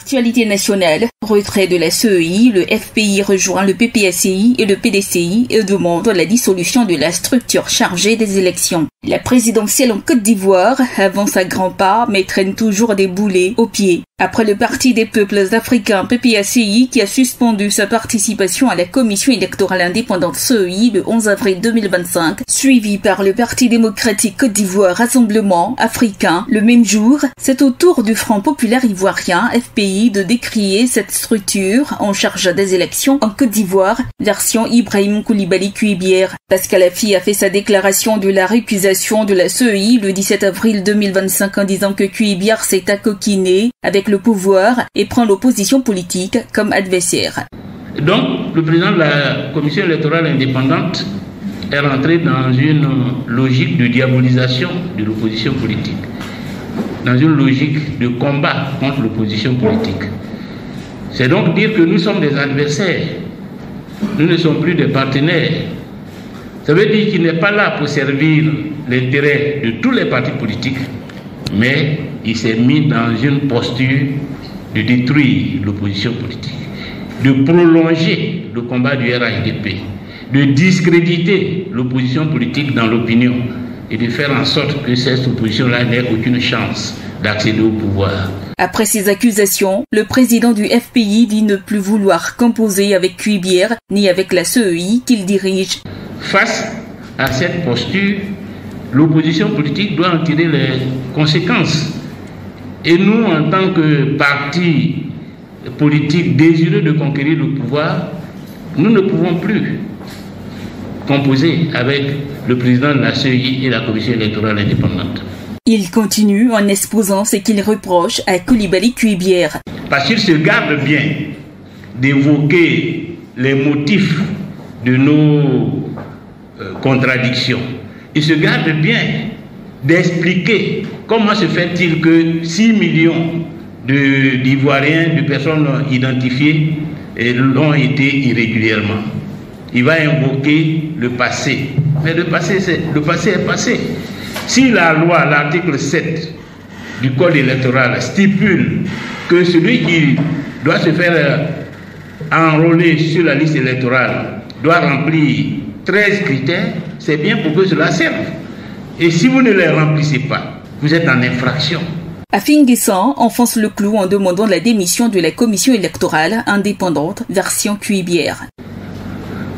Actualité nationale, retrait de la CEI, le FPI rejoint le PPACI et le PDCI et demande la dissolution de la structure chargée des élections. La présidentielle en Côte d'Ivoire avance à grands pas mais traîne toujours des boulets aux pieds. Après le Parti des peuples africains PPACI qui a suspendu sa participation à la commission électorale indépendante CEI le 11 avril 2025, suivi par le Parti démocratique Côte d'Ivoire Rassemblement africain le même jour, c'est au tour du Front populaire ivoirien FPI de décrier cette structure en charge des élections en Côte d'Ivoire, version Ibrahim Koulibaly Cuibière. Pascal Affi a fait sa déclaration de la récusation de la CEI le 17 avril 2025 en disant que Cuibière s'est accoquiné avec le pouvoir et prend l'opposition politique comme adversaire. Donc, le président de la commission électorale indépendante est rentré dans une logique de diabolisation de l'opposition politique, dans une logique de combat contre l'opposition politique. C'est donc dire que nous sommes des adversaires, nous ne sommes plus des partenaires. Ça veut dire qu'il n'est pas là pour servir l'intérêt de tous les partis politiques, mais il s'est mis dans une posture de détruire l'opposition politique, de prolonger le combat du RHDP, de discréditer l'opposition politique dans l'opinion et de faire en sorte que cette opposition-là n'ait aucune chance d'accéder au pouvoir. Après ces accusations, le président du FPI dit ne plus vouloir composer avec Cuibière ni avec la CEI qu'il dirige. Face à cette posture, l'opposition politique doit en tirer les conséquences. Et nous, en tant que parti politique désireux de conquérir le pouvoir, nous ne pouvons plus composer avec le président de la CEI et la commission électorale indépendante. Il continue en exposant ce qu'il reproche à Koulibaly Cuibière. Parce qu'il se garde bien d'évoquer les motifs de nos contradictions. Il se garde bien d'expliquer comment se fait-il que 6 millions d'Ivoiriens, de personnes identifiées, l'ont été irrégulièrement. Il va invoquer le passé. Mais le passé est passé. Si la loi, l'article 7 du Code électoral stipule que celui qui doit se faire enrôler sur la liste électorale doit remplir 13 critères, c'est bien pour que cela serve. Et si vous ne les remplissez pas, vous êtes en infraction. Affi N'Guessan enfonce le clou en demandant la démission de la commission électorale indépendante, version Cuibière.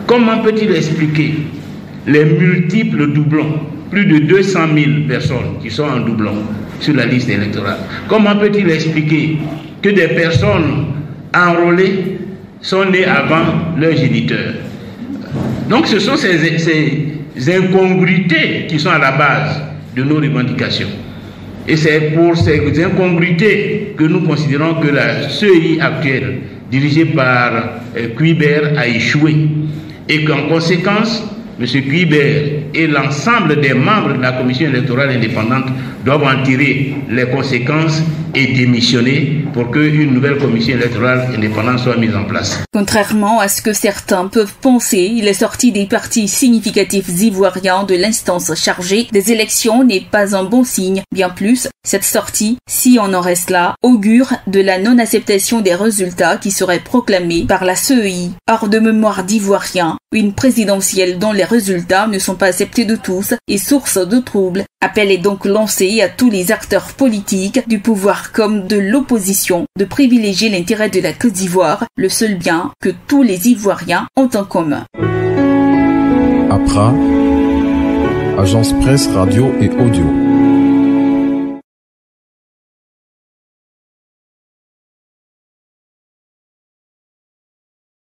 Comment peut-il expliquer les multiples doublons, plus de 200 000 personnes qui sont en doublon sur la liste électorale? Comment peut-il expliquer que des personnes enrôlées sont nées avant leurs géniteurs? Donc ce sont ces incongruités qui sont à la base de nos revendications. Et c'est pour ces incongruités que nous considérons que la CEI actuelle, dirigée par Cuibière, a échoué. Et qu'en conséquence, M. Cuibière et l'ensemble des membres de la commission électorale indépendante doivent en tirer les conséquences et démissionner pour qu'une nouvelle commission électorale indépendante soit mise en place. Contrairement à ce que certains peuvent penser, la sortie des partis significatifs ivoiriens de l'instance chargée des élections n'est pas un bon signe. Bien plus, cette sortie, si on en reste là, augure de la non-acceptation des résultats qui seraient proclamés par la CEI. Hors de mémoire d'Ivoiriens, une présidentielle dont les résultats ne sont pas acceptés de tous est source de troubles. Appel est donc lancé à tous les acteurs politiques du pouvoir comme de l'opposition de privilégier l'intérêt de la Côte d'Ivoire, le seul bien que tous les Ivoiriens ont en commun. APRA, Agence Presse Radio et Audio.